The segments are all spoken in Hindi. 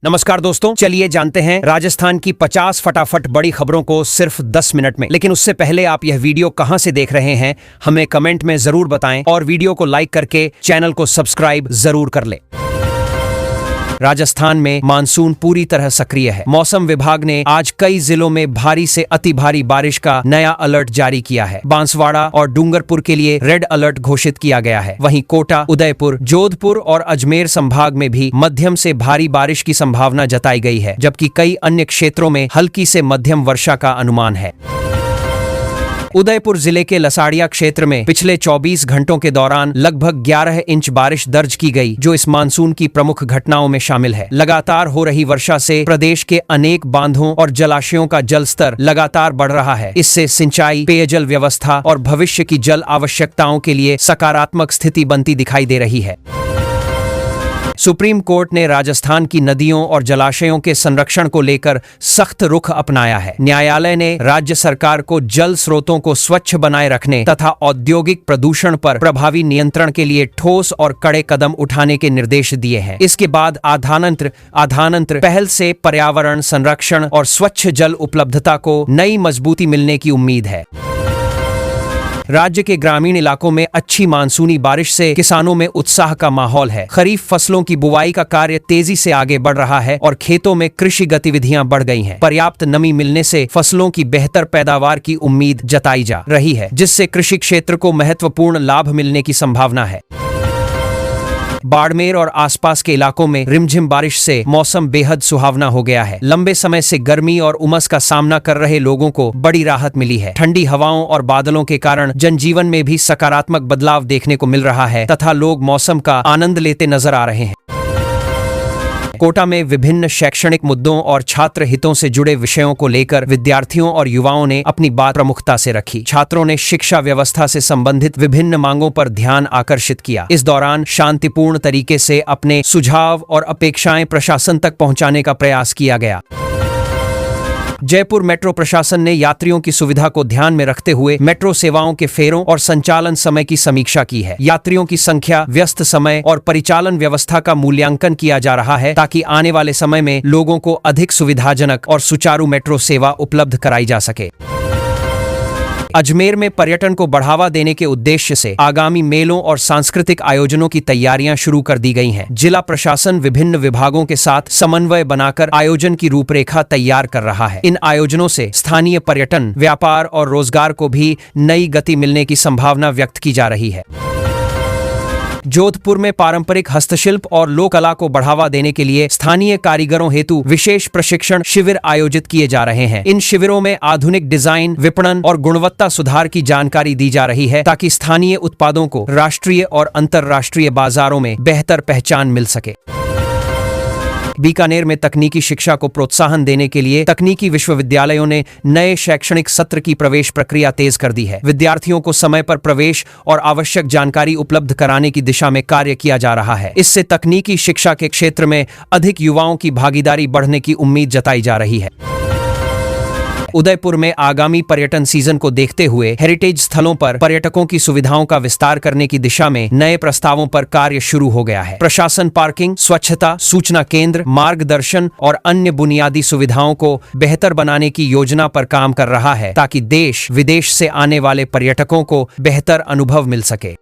नमस्कार दोस्तों, चलिए जानते हैं राजस्थान की 50 फटाफट बड़ी खबरों को सिर्फ 10 मिनट में। लेकिन उससे पहले आप यह वीडियो कहां से देख रहे हैं हमें कमेंट में जरूर बताएं और वीडियो को लाइक करके चैनल को सब्सक्राइब जरूर कर लें। राजस्थान में मानसून पूरी तरह सक्रिय है। मौसम विभाग ने आज कई जिलों में भारी से अति भारी बारिश का नया अलर्ट जारी किया है। बांसवाड़ा और डूंगरपुर के लिए रेड अलर्ट घोषित किया गया है। वहीं कोटा, उदयपुर, जोधपुर और अजमेर संभाग में भी मध्यम से भारी बारिश की संभावना जताई गई है, जबकि कई अन्य क्षेत्रों में हल्की से मध्यम वर्षा का अनुमान है। उदयपुर जिले के लसाड़िया क्षेत्र में पिछले 24 घंटों के दौरान लगभग 11 इंच बारिश दर्ज की गई, जो इस मानसून की प्रमुख घटनाओं में शामिल है। लगातार हो रही वर्षा से प्रदेश के अनेक बांधों और जलाशयों का जल स्तर लगातार बढ़ रहा है। इससे सिंचाई, पेयजल व्यवस्था और भविष्य की जल आवश्यकताओं के लिए सकारात्मक स्थिति बनती दिखाई दे रही है। सुप्रीम कोर्ट ने राजस्थान की नदियों और जलाशयों के संरक्षण को लेकर सख्त रुख अपनाया है। न्यायालय ने राज्य सरकार को जल स्रोतों को स्वच्छ बनाए रखने तथा औद्योगिक प्रदूषण पर प्रभावी नियंत्रण के लिए ठोस और कड़े कदम उठाने के निर्देश दिए हैं। इसके बाद आधानंत्र पहल से पर्यावरण संरक्षण और स्वच्छ जल उपलब्धता को नई मजबूती मिलने की उम्मीद है। राज्य के ग्रामीण इलाकों में अच्छी मानसूनी बारिश से किसानों में उत्साह का माहौल है। खरीफ फसलों की बुवाई का कार्य तेजी से आगे बढ़ रहा है और खेतों में कृषि गतिविधियां बढ़ गई हैं। पर्याप्त नमी मिलने से फसलों की बेहतर पैदावार की उम्मीद जताई जा रही है, जिससे कृषि क्षेत्र को महत्वपूर्ण लाभ मिलने की संभावना है। बाड़मेर और आसपास के इलाकों में रिमझिम बारिश से मौसम बेहद सुहावना हो गया है। लंबे समय से गर्मी और उमस का सामना कर रहे लोगों को बड़ी राहत मिली है। ठंडी हवाओं और बादलों के कारण जनजीवन में भी सकारात्मक बदलाव देखने को मिल रहा है तथा लोग मौसम का आनंद लेते नजर आ रहे हैं। कोटा में विभिन्न शैक्षणिक मुद्दों और छात्र हितों से जुड़े विषयों को लेकर विद्यार्थियों और युवाओं ने अपनी बात प्रमुखता से रखी। छात्रों ने शिक्षा व्यवस्था से संबंधित विभिन्न मांगों पर ध्यान आकर्षित किया। इस दौरान शांतिपूर्ण तरीके से अपने सुझाव और अपेक्षाएं प्रशासन तक पहुंचाने का प्रयास किया गया। जयपुर मेट्रो प्रशासन ने यात्रियों की सुविधा को ध्यान में रखते हुए मेट्रो सेवाओं के फेरों और संचालन समय की समीक्षा की है। यात्रियों की संख्या, व्यस्त समय और परिचालन व्यवस्था का मूल्यांकन किया जा रहा है, ताकि आने वाले समय में लोगों को अधिक सुविधाजनक और सुचारू मेट्रो सेवा उपलब्ध कराई जा सके। अजमेर में पर्यटन को बढ़ावा देने के उद्देश्य से आगामी मेलों और सांस्कृतिक आयोजनों की तैयारियां शुरू कर दी गई हैं। जिला प्रशासन विभिन्न विभागों के साथ समन्वय बनाकर आयोजन की रूपरेखा तैयार कर रहा है। इन आयोजनों से स्थानीय पर्यटन, व्यापार और रोजगार को भी नई गति मिलने की संभावना व्यक्त की जा रही है। जोधपुर में पारंपरिक हस्तशिल्प और लोक कला को बढ़ावा देने के लिए स्थानीय कारीगरों हेतु विशेष प्रशिक्षण शिविर आयोजित किए जा रहे हैं। इन शिविरों में आधुनिक डिजाइन, विपणन और गुणवत्ता सुधार की जानकारी दी जा रही है, ताकि स्थानीय उत्पादों को राष्ट्रीय और अंतर्राष्ट्रीय बाजारों में बेहतर पहचान मिल सके। बीकानेर में तकनीकी शिक्षा को प्रोत्साहन देने के लिए तकनीकी विश्वविद्यालयों ने नए शैक्षणिक सत्र की प्रवेश प्रक्रिया तेज कर दी है। विद्यार्थियों को समय पर प्रवेश और आवश्यक जानकारी उपलब्ध कराने की दिशा में कार्य किया जा रहा है। इससे तकनीकी शिक्षा के क्षेत्र में अधिक युवाओं की भागीदारी बढ़ने की उम्मीद जताई जा रही है। उदयपुर में आगामी पर्यटन सीजन को देखते हुए हेरिटेज स्थलों पर पर्यटकों की सुविधाओं का विस्तार करने की दिशा में नए प्रस्तावों पर कार्य शुरू हो गया है। प्रशासन पार्किंग, स्वच्छता, सूचना केंद्र, मार्गदर्शन और अन्य बुनियादी सुविधाओं को बेहतर बनाने की योजना पर काम कर रहा है, ताकि देश विदेश से आने वाले पर्यटकों को बेहतर अनुभव मिल सके।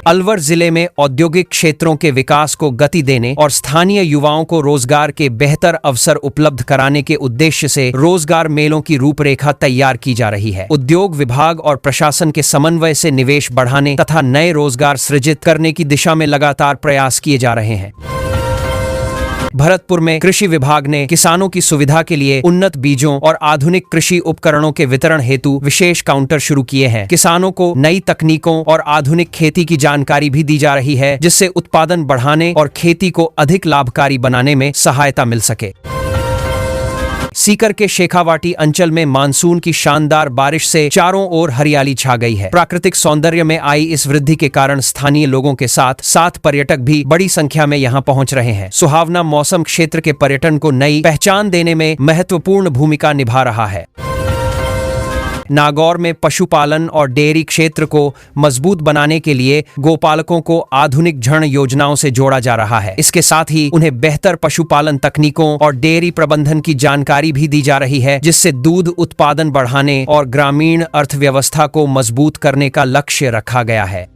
अलवर जिले में औद्योगिक क्षेत्रों के विकास को गति देने और स्थानीय युवाओं को रोजगार के बेहतर अवसर उपलब्ध कराने के उद्देश्य से रोजगार मेलों की रूपरेखा तैयार की जा रही है। उद्योग विभाग और प्रशासन के समन्वय से निवेश बढ़ाने तथा नए रोजगार सृजित करने की दिशा में लगातार प्रयास किए जा रहे हैं। भरतपुर में कृषि विभाग ने किसानों की सुविधा के लिए उन्नत बीजों और आधुनिक कृषि उपकरणों के वितरण हेतु विशेष काउंटर शुरू किए हैं। किसानों को नई तकनीकों और आधुनिक खेती की जानकारी भी दी जा रही है, जिससे उत्पादन बढ़ाने और खेती को अधिक लाभकारी बनाने में सहायता मिल सके। सीकर के शेखावाटी अंचल में मानसून की शानदार बारिश से चारों ओर हरियाली छा गई है। प्राकृतिक सौंदर्य में आई इस वृद्धि के कारण स्थानीय लोगों के साथ पर्यटक भी बड़ी संख्या में यहां पहुंच रहे हैं। सुहावना मौसम क्षेत्र के पर्यटन को नई पहचान देने में महत्वपूर्ण भूमिका निभा रहा है। नागौर में पशुपालन और डेयरी क्षेत्र को मजबूत बनाने के लिए गोपालकों को आधुनिक ऋण योजनाओं से जोड़ा जा रहा है। इसके साथ ही उन्हें बेहतर पशुपालन तकनीकों और डेयरी प्रबंधन की जानकारी भी दी जा रही है, जिससे दूध उत्पादन बढ़ाने और ग्रामीण अर्थव्यवस्था को मजबूत करने का लक्ष्य रखा गया है।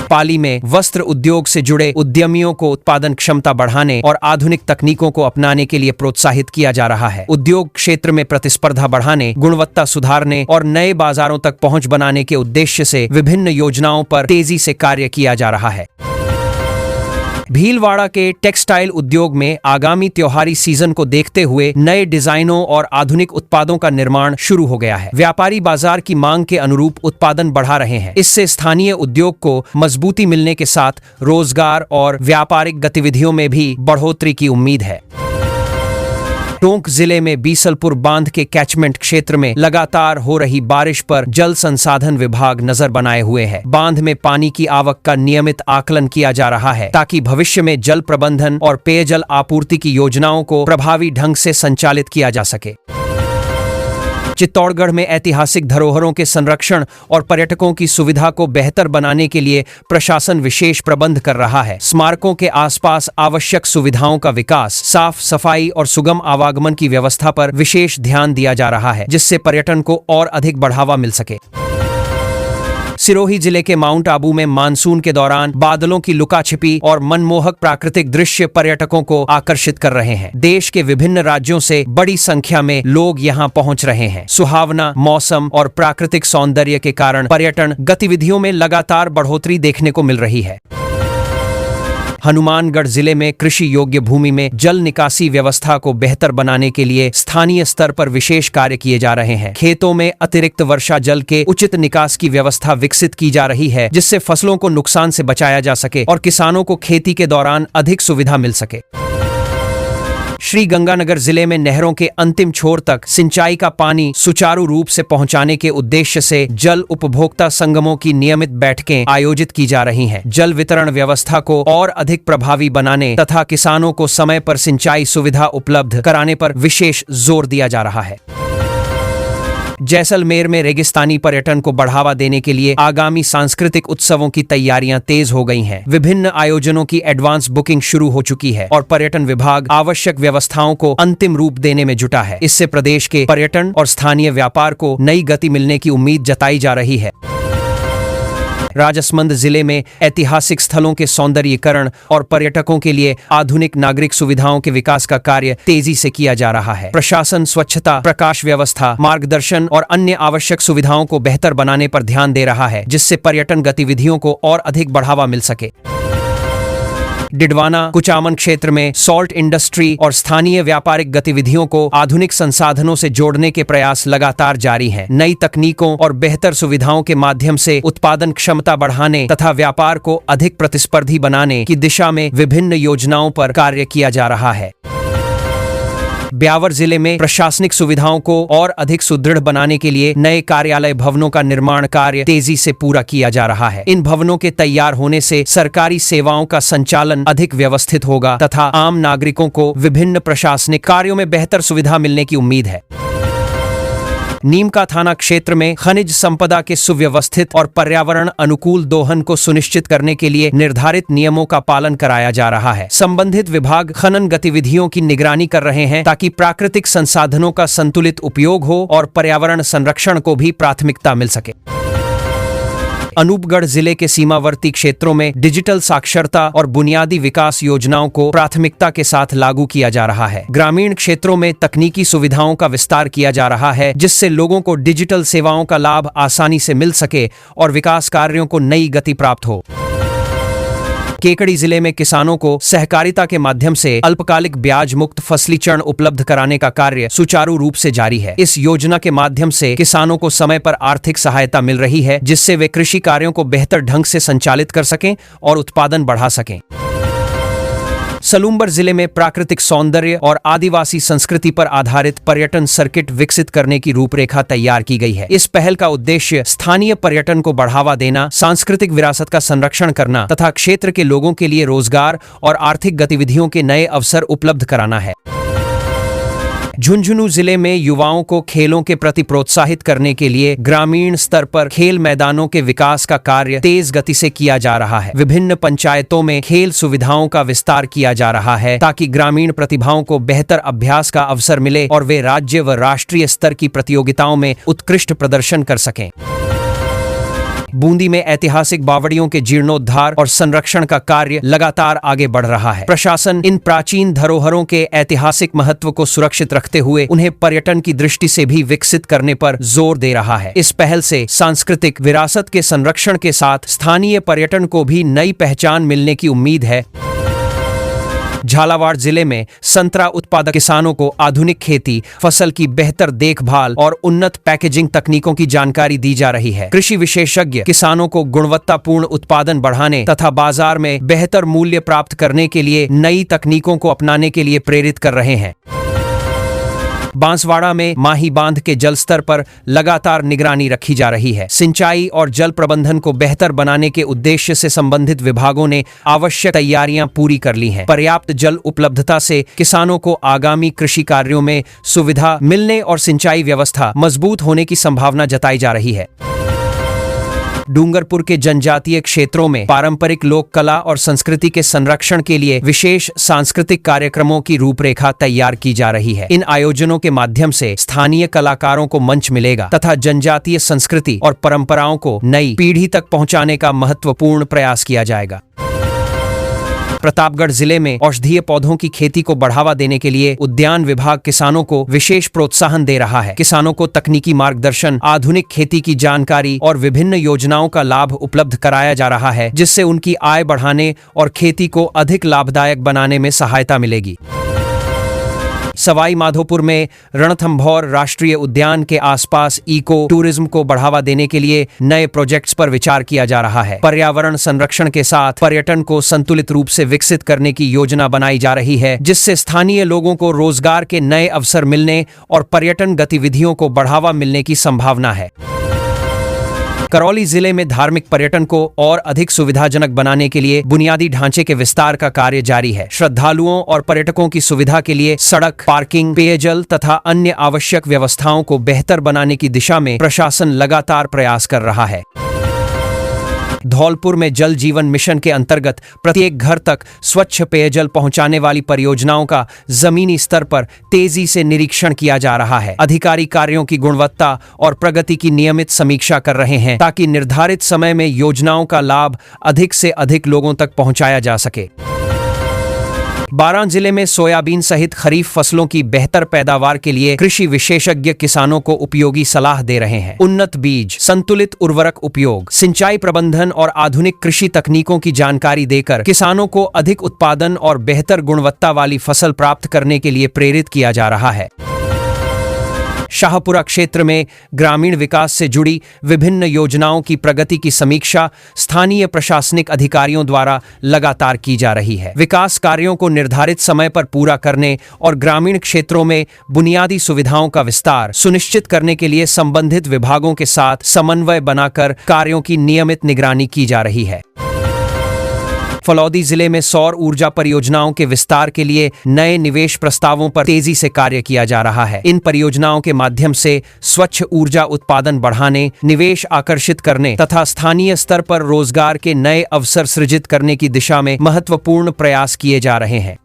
पाली में वस्त्र उद्योग से जुड़े उद्यमियों को उत्पादन क्षमता बढ़ाने और आधुनिक तकनीकों को अपनाने के लिए प्रोत्साहित किया जा रहा है। उद्योग क्षेत्र में प्रतिस्पर्धा बढ़ाने, गुणवत्ता सुधारने और नए बाजारों तक पहुंच बनाने के उद्देश्य से विभिन्न योजनाओं पर तेजी से कार्य किया जा रहा है। भीलवाड़ा के टेक्सटाइल उद्योग में आगामी त्योहारी सीजन को देखते हुए नए डिजाइनों और आधुनिक उत्पादों का निर्माण शुरू हो गया है। व्यापारी बाजार की मांग के अनुरूप उत्पादन बढ़ा रहे हैं। इससे स्थानीय उद्योग को मजबूती मिलने के साथ रोजगार और व्यापारिक गतिविधियों में भी बढ़ोतरी की उम्मीद है। टोंक जिले में बीसलपुर बांध के कैचमेंट क्षेत्र में लगातार हो रही बारिश पर जल संसाधन विभाग नजर बनाए हुए है। बांध में पानी की आवक का नियमित आकलन किया जा रहा है ताकि भविष्य में जल प्रबंधन और पेयजल आपूर्ति की योजनाओं को प्रभावी ढंग से संचालित किया जा सके। चित्तौड़गढ़ में ऐतिहासिक धरोहरों के संरक्षण और पर्यटकों की सुविधा को बेहतर बनाने के लिए प्रशासन विशेष प्रबंध कर रहा है। स्मारकों के आसपास आवश्यक सुविधाओं का विकास, साफ सफाई और सुगम आवागमन की व्यवस्था पर विशेष ध्यान दिया जा रहा है, जिससे पर्यटन को और अधिक बढ़ावा मिल सके। सिरोही जिले के माउंट आबू में मानसून के दौरान बादलों की लुका छिपी और मनमोहक प्राकृतिक दृश्य पर्यटकों को आकर्षित कर रहे हैं। देश के विभिन्न राज्यों से बड़ी संख्या में लोग यहां पहुंच रहे हैं। सुहावना मौसम और प्राकृतिक सौंदर्य के कारण पर्यटन गतिविधियों में लगातार बढ़ोतरी देखने को मिल रही है। हनुमानगढ़ जिले में कृषि योग्य भूमि में जल निकासी व्यवस्था को बेहतर बनाने के लिए स्थानीय स्तर पर विशेष कार्य किए जा रहे हैं। खेतों में अतिरिक्त वर्षा जल के उचित निकास की व्यवस्था विकसित की जा रही है, जिससे फसलों को नुकसान से बचाया जा सके और किसानों को खेती के दौरान अधिक सुविधा मिल सके। श्री गंगानगर जिले में नहरों के अंतिम छोर तक सिंचाई का पानी सुचारू रूप से पहुंचाने के उद्देश्य से जल उपभोक्ता संगमों की नियमित बैठकें आयोजित की जा रही हैं। जल वितरण व्यवस्था को और अधिक प्रभावी बनाने तथा किसानों को समय पर सिंचाई सुविधा उपलब्ध कराने पर विशेष जोर दिया जा रहा है। जैसलमेर में रेगिस्तानी पर्यटन को बढ़ावा देने के लिए आगामी सांस्कृतिक उत्सवों की तैयारियां तेज हो गई हैं। विभिन्न आयोजनों की एडवांस बुकिंग शुरू हो चुकी है और पर्यटन विभाग आवश्यक व्यवस्थाओं को अंतिम रूप देने में जुटा है। इससे प्रदेश के पर्यटन और स्थानीय व्यापार को नई गति मिलने की उम्मीद जताई जा रही है। राजसमंद जिले में ऐतिहासिक स्थलों के सौंदर्यीकरण और पर्यटकों के लिए आधुनिक नागरिक सुविधाओं के विकास का कार्य तेजी से किया जा रहा है। प्रशासन स्वच्छता, प्रकाश व्यवस्था, मार्गदर्शन और अन्य आवश्यक सुविधाओं को बेहतर बनाने पर ध्यान दे रहा है, जिससे पर्यटन गतिविधियों को और अधिक बढ़ावा मिल सके। डिडवाना कुचामन क्षेत्र में सॉल्ट इंडस्ट्री और स्थानीय व्यापारिक गतिविधियों को आधुनिक संसाधनों से जोड़ने के प्रयास लगातार जारी हैं। नई तकनीकों और बेहतर सुविधाओं के माध्यम से उत्पादन क्षमता बढ़ाने तथा व्यापार को अधिक प्रतिस्पर्धी बनाने की दिशा में विभिन्न योजनाओं पर कार्य किया जा रहा है। ब्यावर जिले में प्रशासनिक सुविधाओं को और अधिक सुदृढ़ बनाने के लिए नए कार्यालय भवनों का निर्माण कार्य तेजी से पूरा किया जा रहा है। इन भवनों के तैयार होने से सरकारी सेवाओं का संचालन अधिक व्यवस्थित होगा तथा आम नागरिकों को विभिन्न प्रशासनिक कार्यों में बेहतर सुविधा मिलने की उम्मीद है। नीमका थाना क्षेत्र में खनिज संपदा के सुव्यवस्थित और पर्यावरण अनुकूल दोहन को सुनिश्चित करने के लिए निर्धारित नियमों का पालन कराया जा रहा है। संबंधित विभाग खनन गतिविधियों की निगरानी कर रहे हैं ताकि प्राकृतिक संसाधनों का संतुलित उपयोग हो और पर्यावरण संरक्षण को भी प्राथमिकता मिल सके। अनूपगढ़ जिले के सीमावर्ती क्षेत्रों में डिजिटल साक्षरता और बुनियादी विकास योजनाओं को प्राथमिकता के साथ लागू किया जा रहा है। ग्रामीण क्षेत्रों में तकनीकी सुविधाओं का विस्तार किया जा रहा है, जिससे लोगों को डिजिटल सेवाओं का लाभ आसानी से मिल सके और विकास कार्यों को नई गति प्राप्त हो। केकड़ी जिले में किसानों को सहकारिता के माध्यम से अल्पकालिक ब्याज मुक्त फसली ऋण उपलब्ध कराने का कार्य सुचारू रूप से जारी है। इस योजना के माध्यम से किसानों को समय पर आर्थिक सहायता मिल रही है, जिससे वे कृषि कार्यों को बेहतर ढंग से संचालित कर सकें और उत्पादन बढ़ा सकें। सलूम्बर जिले में प्राकृतिक सौंदर्य और आदिवासी संस्कृति पर आधारित पर्यटन सर्किट विकसित करने की रूपरेखा तैयार की गई है। इस पहल का उद्देश्य स्थानीय पर्यटन को बढ़ावा देना, सांस्कृतिक विरासत का संरक्षण करना तथा क्षेत्र के लोगों के लिए रोजगार और आर्थिक गतिविधियों के नए अवसर उपलब्ध कराना है। झुंझुनू जिले में युवाओं को खेलों के प्रति प्रोत्साहित करने के लिए ग्रामीण स्तर पर खेल मैदानों के विकास का कार्य तेज गति से किया जा रहा है। विभिन्न पंचायतों में खेल सुविधाओं का विस्तार किया जा रहा है ताकि ग्रामीण प्रतिभाओं को बेहतर अभ्यास का अवसर मिले और वे राज्य व राष्ट्रीय स्तर की प्रतियोगिताओं में उत्कृष्ट प्रदर्शन कर सकें। बूंदी में ऐतिहासिक बावड़ियों के जीर्णोद्धार और संरक्षण का कार्य लगातार आगे बढ़ रहा है। प्रशासन इन प्राचीन धरोहरों के ऐतिहासिक महत्व को सुरक्षित रखते हुए उन्हें पर्यटन की दृष्टि से भी विकसित करने पर जोर दे रहा है। इस पहल से सांस्कृतिक विरासत के संरक्षण के साथ स्थानीय पर्यटन को भी नई पहचान मिलने की उम्मीद है। झालावाड़ जिले में संतरा उत्पादक किसानों को आधुनिक खेती, फसल की बेहतर देखभाल और उन्नत पैकेजिंग तकनीकों की जानकारी दी जा रही है। कृषि विशेषज्ञ किसानों को गुणवत्तापूर्ण उत्पादन बढ़ाने तथा बाजार में बेहतर मूल्य प्राप्त करने के लिए नई तकनीकों को अपनाने के लिए प्रेरित कर रहे हैं। बांसवाड़ा में माही बांध के जल स्तर पर लगातार निगरानी रखी जा रही है। सिंचाई और जल प्रबंधन को बेहतर बनाने के उद्देश्य से संबंधित विभागों ने आवश्यक तैयारियां पूरी कर ली हैं। पर्याप्त जल उपलब्धता से किसानों को आगामी कृषि कार्यों में सुविधा मिलने और सिंचाई व्यवस्था मजबूत होने की संभावना जताई जा रही है। डूंगरपुर के जनजातीय क्षेत्रों में पारंपरिक लोक कला और संस्कृति के संरक्षण के लिए विशेष सांस्कृतिक कार्यक्रमों की रूपरेखा तैयार की जा रही है। इन आयोजनों के माध्यम से स्थानीय कलाकारों को मंच मिलेगा तथा जनजातीय संस्कृति और परंपराओं को नई पीढ़ी तक पहुंचाने का महत्वपूर्ण प्रयास किया जाएगा। प्रतापगढ़ जिले में औषधीय पौधों की खेती को बढ़ावा देने के लिए उद्यान विभाग किसानों को विशेष प्रोत्साहन दे रहा है। किसानों को तकनीकी मार्गदर्शन, आधुनिक खेती की जानकारी और विभिन्न योजनाओं का लाभ उपलब्ध कराया जा रहा है, जिससे उनकी आय बढ़ाने और खेती को अधिक लाभदायक बनाने में सहायता मिलेगी। सवाई माधोपुर में रणथंभौर राष्ट्रीय उद्यान के आसपास इको टूरिज्म को बढ़ावा देने के लिए नए प्रोजेक्ट्स पर विचार किया जा रहा है। पर्यावरण संरक्षण के साथ पर्यटन को संतुलित रूप से विकसित करने की योजना बनाई जा रही है, जिससे स्थानीय लोगों को रोजगार के नए अवसर मिलने और पर्यटन गतिविधियों को बढ़ावा मिलने की संभावना है। करौली जिले में धार्मिक पर्यटन को और अधिक सुविधाजनक बनाने के लिए बुनियादी ढांचे के विस्तार का कार्य जारी है। श्रद्धालुओं और पर्यटकों की सुविधा के लिए सड़क, पार्किंग, पेयजल तथा अन्य आवश्यक व्यवस्थाओं को बेहतर बनाने की दिशा में प्रशासन लगातार प्रयास कर रहा है। धौलपुर में जल जीवन मिशन के अंतर्गत प्रत्येक घर तक स्वच्छ पेयजल पहुंचाने वाली परियोजनाओं का जमीनी स्तर पर तेजी से निरीक्षण किया जा रहा है। अधिकारी कार्यों की गुणवत्ता और प्रगति की नियमित समीक्षा कर रहे हैं ताकि निर्धारित समय में योजनाओं का लाभ अधिक से अधिक लोगों तक पहुंचाया जा सके। बारां जिले में सोयाबीन सहित खरीफ फसलों की बेहतर पैदावार के लिए कृषि विशेषज्ञ किसानों को उपयोगी सलाह दे रहे हैं। उन्नत बीज, संतुलित उर्वरक उपयोग, सिंचाई प्रबंधन और आधुनिक कृषि तकनीकों की जानकारी देकर किसानों को अधिक उत्पादन और बेहतर गुणवत्ता वाली फसल प्राप्त करने के लिए प्रेरित किया जा रहा है। शाहपुरा क्षेत्र में ग्रामीण विकास से जुड़ी विभिन्न योजनाओं की प्रगति की समीक्षा स्थानीय प्रशासनिक अधिकारियों द्वारा लगातार की जा रही है। विकास कार्यों को निर्धारित समय पर पूरा करने और ग्रामीण क्षेत्रों में बुनियादी सुविधाओं का विस्तार सुनिश्चित करने के लिए संबंधित विभागों के साथ समन्वय बनाकर कार्यों की नियमित निगरानी की जा रही है। फलौदी जिले में सौर ऊर्जा परियोजनाओं के विस्तार के लिए नए निवेश प्रस्तावों पर तेजी से कार्य किया जा रहा है। इन परियोजनाओं के माध्यम से स्वच्छ ऊर्जा उत्पादन बढ़ाने, निवेश आकर्षित करने तथा स्थानीय स्तर पर रोजगार के नए अवसर सृजित करने की दिशा में महत्वपूर्ण प्रयास किए जा रहे हैं।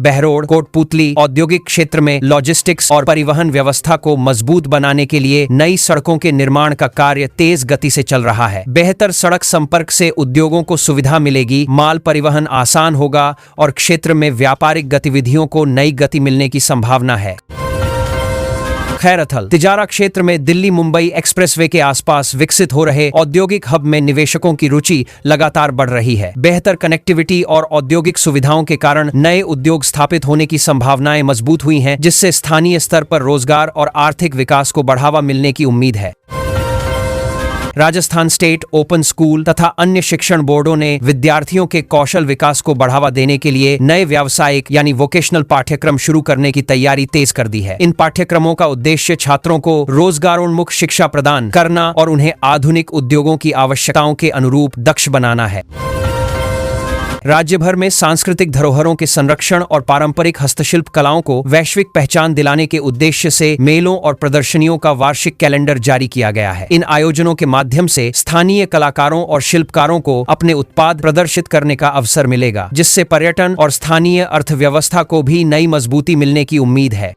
बहरोड कोटपुतली औद्योगिक क्षेत्र में लॉजिस्टिक्स और परिवहन व्यवस्था को मजबूत बनाने के लिए नई सड़कों के निर्माण का कार्य तेज गति से चल रहा है। बेहतर सड़क संपर्क से उद्योगों को सुविधा मिलेगी, माल परिवहन आसान होगा और क्षेत्र में व्यापारिक गतिविधियों को नई गति मिलने की संभावना है। खैरथल तिजारा क्षेत्र में दिल्ली मुंबई एक्सप्रेसवे के आसपास विकसित हो रहे औद्योगिक हब में निवेशकों की रुचि लगातार बढ़ रही है। बेहतर कनेक्टिविटी और औद्योगिक सुविधाओं के कारण नए उद्योग स्थापित होने की संभावनाएं मजबूत हुई हैं, जिससे स्थानीय स्तर पर रोजगार और आर्थिक विकास को बढ़ावा मिलने की उम्मीद है। राजस्थान स्टेट ओपन स्कूल तथा अन्य शिक्षण बोर्डों ने विद्यार्थियों के कौशल विकास को बढ़ावा देने के लिए नए व्यावसायिक यानी वोकेशनल पाठ्यक्रम शुरू करने की तैयारी तेज कर दी है। इन पाठ्यक्रमों का उद्देश्य छात्रों को रोजगारोन्मुख शिक्षा प्रदान करना और उन्हें आधुनिक उद्योगों की आवश्यकताओं के अनुरूप दक्ष बनाना है। राज्य भर में सांस्कृतिक धरोहरों के संरक्षण और पारंपरिक हस्तशिल्प कलाओं को वैश्विक पहचान दिलाने के उद्देश्य से मेलों और प्रदर्शनियों का वार्षिक कैलेंडर जारी किया गया है। इन आयोजनों के माध्यम से स्थानीय कलाकारों और शिल्पकारों को अपने उत्पाद प्रदर्शित करने का अवसर मिलेगा, जिससे पर्यटन और स्थानीय अर्थव्यवस्था को भी नई मजबूती मिलने की उम्मीद है।